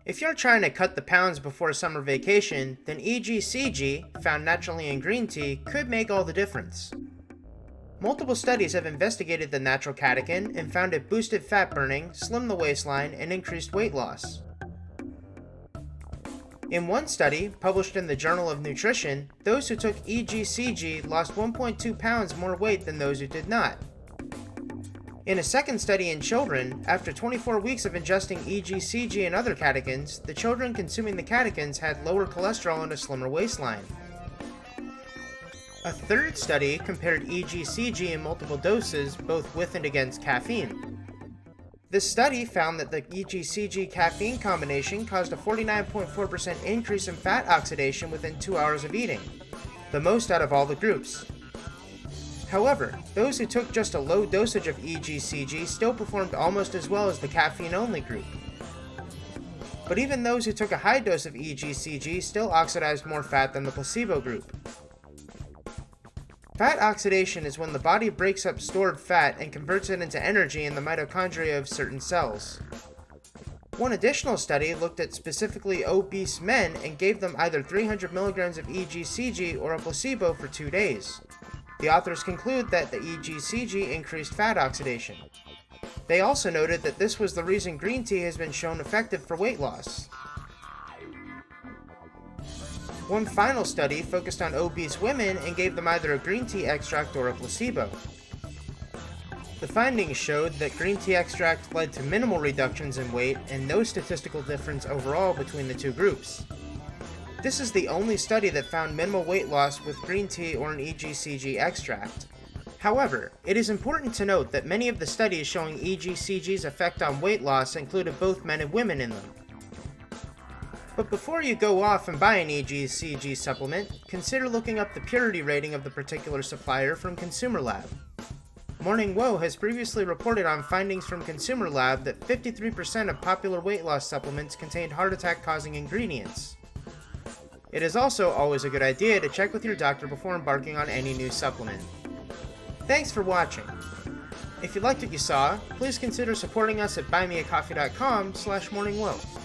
If you're trying to cut the pounds before summer vacation, then EGCG, found naturally in green tea, could make all the difference. Multiple studies have investigated the natural catechin and found it boosted fat burning, slimmed the waistline, and increased weight loss. In one study, published in the Journal of Nutrition, those who took EGCG lost 1.2 pounds more weight than those who did not. In a second study in children, after 24 weeks of ingesting EGCG and other catechins, the children consuming the catechins had lower cholesterol and a slimmer waistline. A third study compared EGCG in multiple doses, both with and against caffeine. This study found that the EGCG caffeine combination caused a 49.4% increase in fat oxidation within 2 hours of eating, the most out of all the groups. However, those who took just a low dosage of EGCG still performed almost as well as the caffeine-only group. But even those who took a high dose of EGCG still oxidized more fat than the placebo group. Fat oxidation is when the body breaks up stored fat and converts it into energy in the mitochondria of certain cells. One additional study looked at specifically obese men and gave them either 300 milligrams of EGCG or a placebo for 2 days. The authors conclude that the EGCG increased fat oxidation. They also noted that this was the reason green tea has been shown effective for weight loss. One final study focused on obese women and gave them either a green tea extract or a placebo. The findings showed that green tea extract led to minimal reductions in weight and no statistical difference overall between the two groups. This is the only study that found minimal weight loss with green tea or an EGCG extract. However, it is important to note that many of the studies showing EGCG's effect on weight loss included both men and women in them. But before you go off and buy an EGCG supplement, consider looking up the purity rating of the particular supplier from Consumer Lab. Morning Woah has previously reported on findings from Consumer Lab that 53% of popular weight loss supplements contained heart attack causing ingredients. It is also always a good idea to check with your doctor before embarking on any new supplement. Thanks for watching. If you liked what you saw, please consider supporting us at buymeacoffee.com/morningwoah.